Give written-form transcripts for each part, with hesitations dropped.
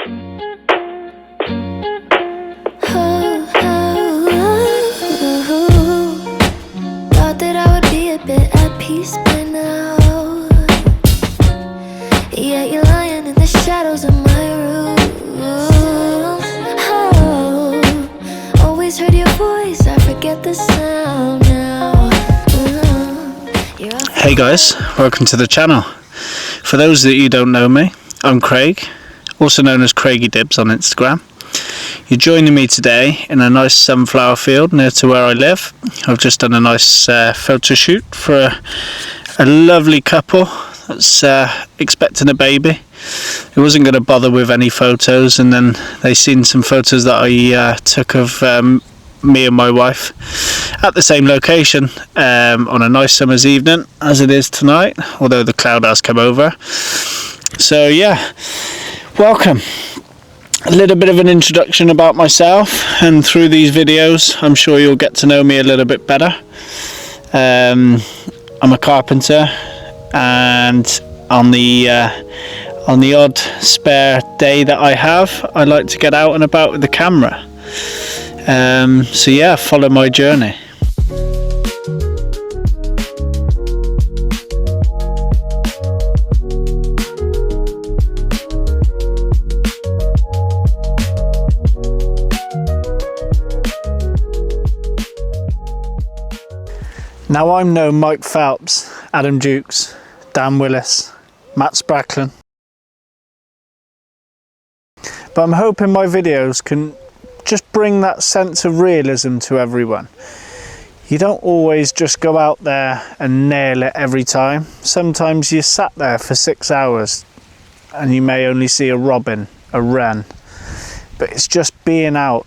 Thought that I would be a bit at peace by now. Yeah, you're lying in the shadows of my room. Oh, always heard your voice, I forget the sound now. Hey guys, welcome to the channel. For those that you don't know me, I'm Craig, also known as Craigie Dibs on Instagram. You're joining me today in a nice sunflower field near to where I live. I've just done a nice photo shoot for a lovely couple that's expecting a baby. I wasn't going to bother with any photos, and then they seen some photos that I took of me and my wife at the same location on a nice summer's evening, as it is tonight, although the cloud has come over. So yeah, welcome. A little bit of an introduction about myself, and through these videos I'm sure you'll get to know me a little bit better. I'm a carpenter, and on the odd spare day that I have, I like to get out and about with the camera. So yeah, follow my journey. Now I'm no Mike Phelps, Adam Dukes, Dan Willis, Matt Spracklin, but I'm hoping my videos can just bring that sense of realism to everyone. You don't always just go out there and nail it every time. Sometimes you sat there for 6 hours and you may only see a robin, a wren, but it's just being out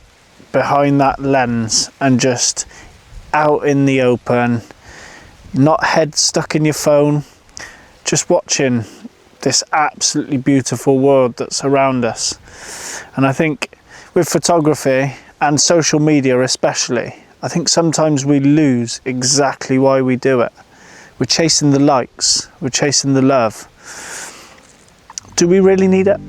behind that lens and just out in the open, not head stuck in your phone, just watching this absolutely beautiful world that's around us. And I think with photography and social media especially, I think sometimes we lose exactly why we do it. We're chasing the likes, we're chasing the love. Do we really need it?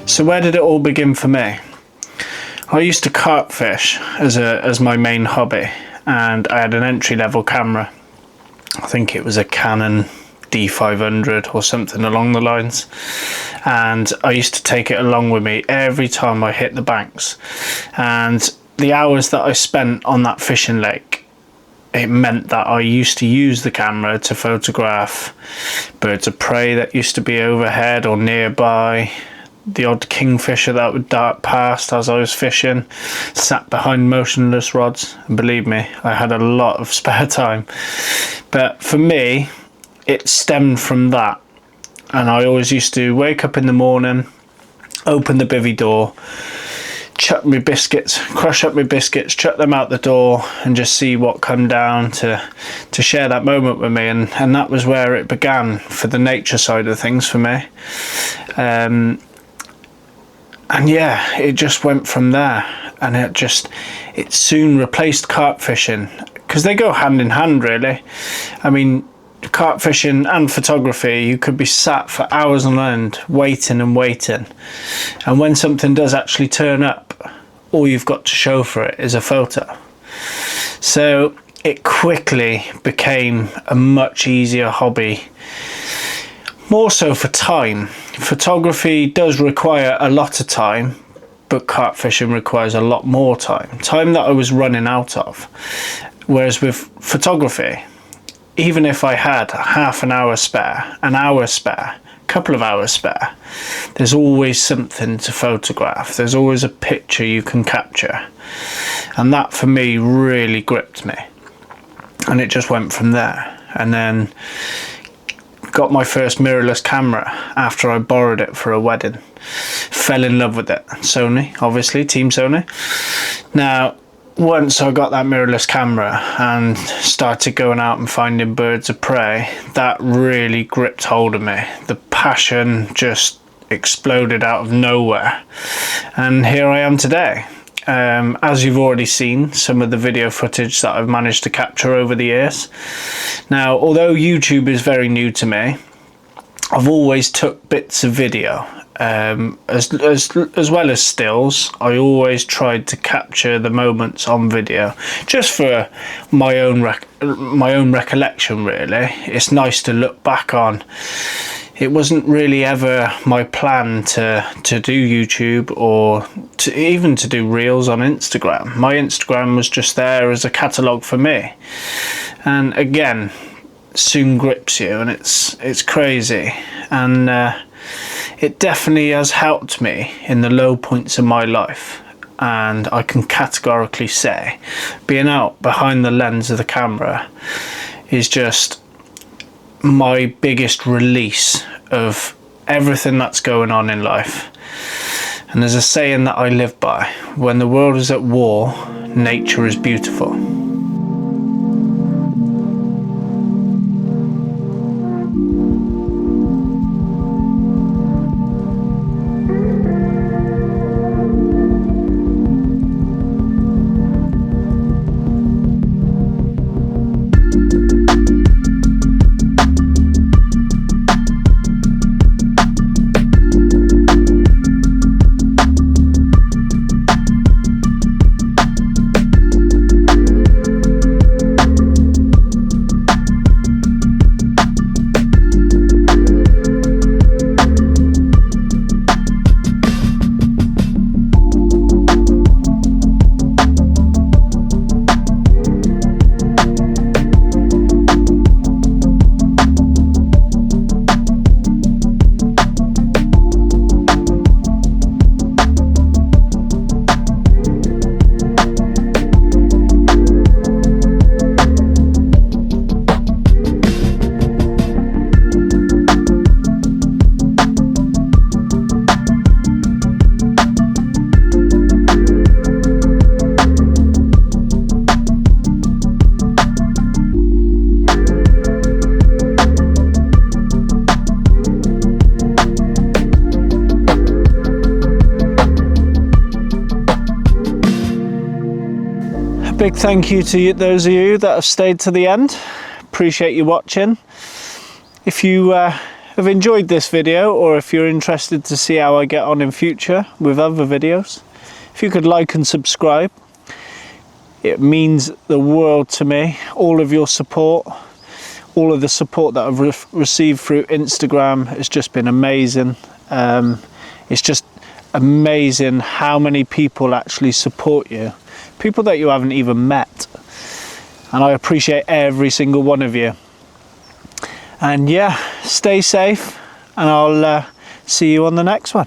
So where did it all begin for me? I used to carp fish as my main hobby, and I had an entry-level camera. I think it was a Canon D500 or something along the lines, and I used to take it along with me every time I hit the banks. And the hours that I spent on that fishing lake, it meant that I used to use the camera to photograph birds of prey that used to be overhead or nearby, the odd kingfisher that would dart past as I was fishing, sat behind motionless rods. And believe me, I had a lot of spare time. But for me, it stemmed from that. And I always used to wake up in the morning, open the bivvy door, chuck my biscuits, crush up my biscuits, chuck them out the door, and just see what come down to share that moment with me. And that was where it began for the nature side of things for me. And yeah, it just went from there, and it soon replaced carp fishing, because they go hand in hand really. I mean, carp fishing and photography, you could be sat for hours on end waiting and waiting, and when something does actually turn up, all you've got to show for it is a photo. So it quickly became a much easier hobby, more so for time. Photography does require a lot of time, but carp fishing requires a lot more time that I was running out of. Whereas with photography, even if I had half an hour spare, an hour spare, a couple of hours spare, there's always something to photograph. There's always a picture you can capture. And that for me really gripped me. And it just went from there. And then got my first mirrorless camera after I borrowed it for a wedding. Fell in love with it. Sony, obviously, Team Sony. Now, once I got that mirrorless camera and started going out and finding birds of prey, that really gripped hold of me. The passion just exploded out of nowhere. And here I am today. As you've already seen, some of the video footage that I've managed to capture over the years. Now, although YouTube is very new to me, I've always took bits of video. As well as stills. I always tried to capture the moments on video, just for my own recollection. Really, it's nice to look back on. It wasn't really ever my plan to do YouTube or even to do reels on Instagram. My Instagram was just there as a catalogue for me, and again, soon grips you, and it's crazy. And it definitely has helped me in the low points of my life, and I can categorically say being out behind the lens of the camera is just my biggest release of everything that's going on in life. And there's a saying that I live by: when the world is at war, nature is beautiful. Big thank you to those of you that have stayed to the end. Appreciate you watching. If you have enjoyed this video, or if you're interested to see how I get on in future with other videos, if you could like and subscribe, it means the world to me. All of your support, all of the support that I've received through Instagram has just been amazing. It's just amazing how many people actually support you. People that you haven't even met, and I appreciate every single one of you. And yeah, stay safe, and I'll see you on the next one.